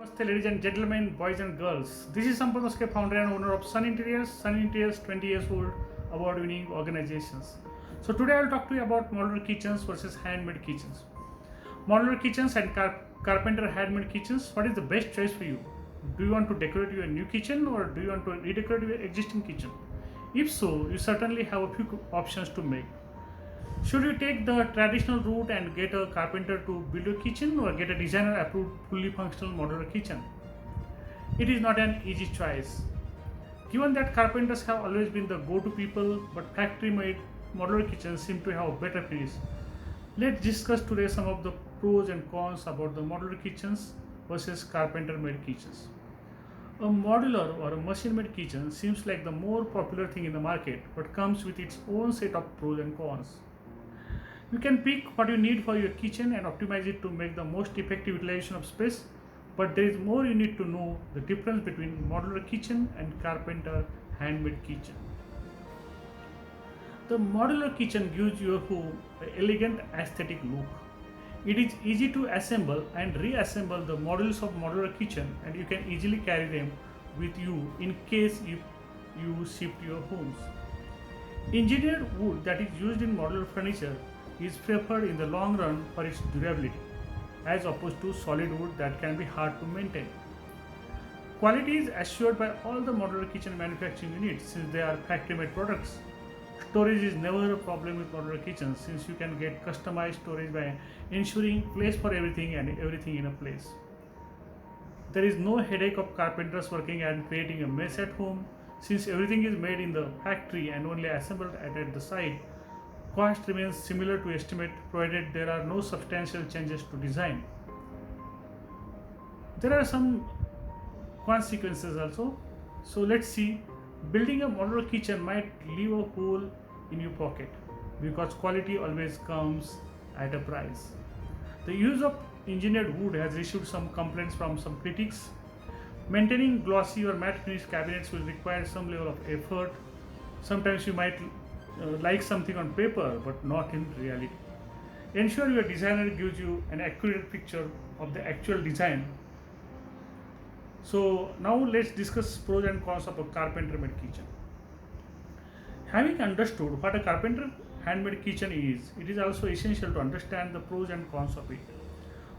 Namaste, ladies and gentlemen, boys and girls. This is Sampath Maske, founder and owner of Sun Interiors. Sun Interiors, 20 years old, award-winning organizations. So today I will talk to you about modular kitchens versus handmade kitchens. Modular kitchens and carpenter handmade kitchens. What is the best choice for you? Do you want to decorate your new kitchen or do you want to redecorate your existing kitchen? If so, you certainly have a few options to make. Should you take the traditional route and get a carpenter to build your kitchen or get a designer approved fully functional modular kitchen? It is not an easy choice. Given that carpenters have always been the go to people, but factory made modular kitchens seem to have a better finish. Let's discuss today some of the pros and cons about the modular kitchens versus carpenter made kitchens. A modular or a machine made kitchen seems like the more popular thing in the market, but comes with its own set of pros and cons. You can pick what you need for your kitchen and optimize it to make the most effective utilization of space, but there is more you need to know the difference between modular kitchen and carpenter handmade kitchen. The modular kitchen gives your home an elegant aesthetic look. It is easy to assemble and reassemble the modules of modular kitchen, and you can easily carry them with you in case you shift your homes. Engineered wood that is used in modular furniture is preferred in the long run for its durability, as opposed to solid wood that can be hard to maintain. Quality is assured by all the modular kitchen manufacturing units since they are factory made products. Storage is never a problem with modular kitchens since you can get customized storage by ensuring place for everything and everything in a place. There is no headache of carpenters working and creating a mess at home since everything is made in the factory and only assembled at the site. Cost remains similar to estimate provided there are no substantial changes to design. There are some consequences also. So let's see. Building a modular kitchen might leave a hole in your pocket because quality always comes at a price. The use of engineered wood has received some complaints from some critics. Maintaining glossy or matte finish cabinets will require some level of effort. Sometimes you might like something on paper but not in reality. Ensure your designer gives you an accurate picture of the actual design. So now let's discuss pros and cons of a carpenter made kitchen. Having understood what a carpenter handmade kitchen is, it is also essential to understand the pros and cons of it.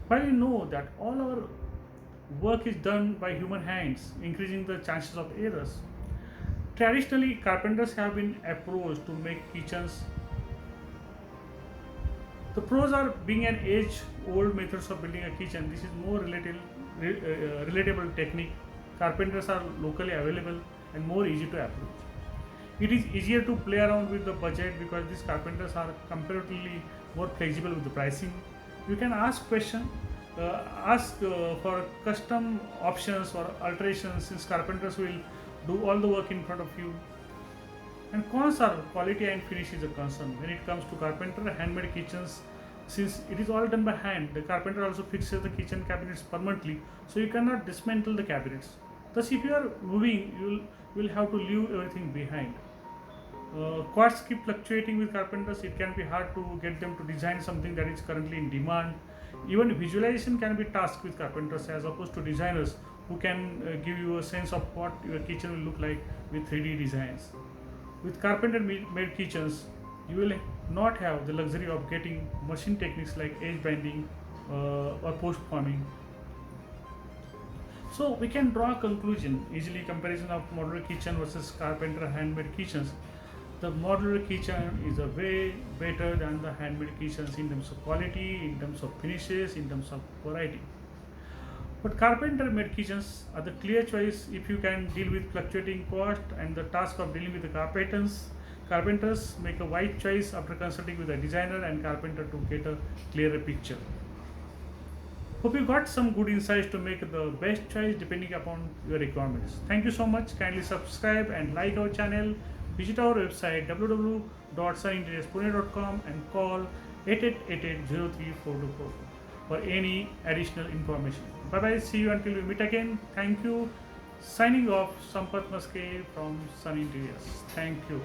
While we know that all our work is done by human hands, increasing the chances of errors, traditionally, carpenters have been approached to make kitchens. The pros are being an age-old methods of building a kitchen. This is more relatable technique. Carpenters are locally available and more easy to approach. It is easier to play around with the budget because these carpenters are comparatively more flexible with the pricing. You can ask for custom options or alterations since carpenters will do all the work in front of you. And cons are quality and finish is a concern. When it comes to carpenter handmade kitchens, since it is all done by hand, the carpenter also fixes the kitchen cabinets permanently, so you cannot dismantle the cabinets. Thus, if you are moving, you will have to leave everything behind. Costs keep fluctuating with carpenters. It can be hard to get them to design something that is currently in demand. Even visualization can be tasked with carpenters as opposed to designers who can give you a sense of what your kitchen will look like with 3D designs. With carpenter made kitchens, you will not have the luxury of getting machine techniques like edge binding or post forming. So we can draw a conclusion easily comparison of modular kitchen versus carpenter handmade kitchens. The modular kitchen is a way better than the handmade kitchens in terms of quality, in terms of finishes, in terms of variety. But carpenter made kitchens are the clear choice if you can deal with fluctuating cost and the task of dealing with the carpenters. Carpenters make a wise choice after consulting with a designer and carpenter to get a clearer picture. Hope you got some good insights to make the best choice depending upon your requirements. Thank you so much. Kindly subscribe and like our channel. Visit our website www.suninteriorspune.com and call 8888034244 for any additional information. Bye bye. See you until we meet again. Thank you. Signing off, Sampath Maske from Sun Interiors. Thank you.